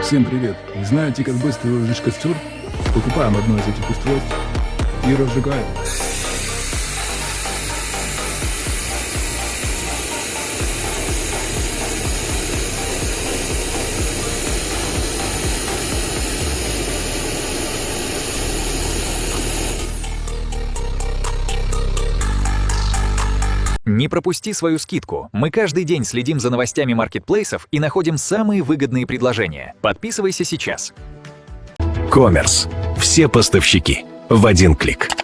Всем привет! Знаете, как быстро разжечь костер? Покупаем одно из этих устройств и разжигаем. Не пропусти свою скидку. Мы каждый день следим за новостями маркетплейсов и находим самые выгодные предложения. Подписывайся сейчас. Коммерс. Все поставщики в один клик.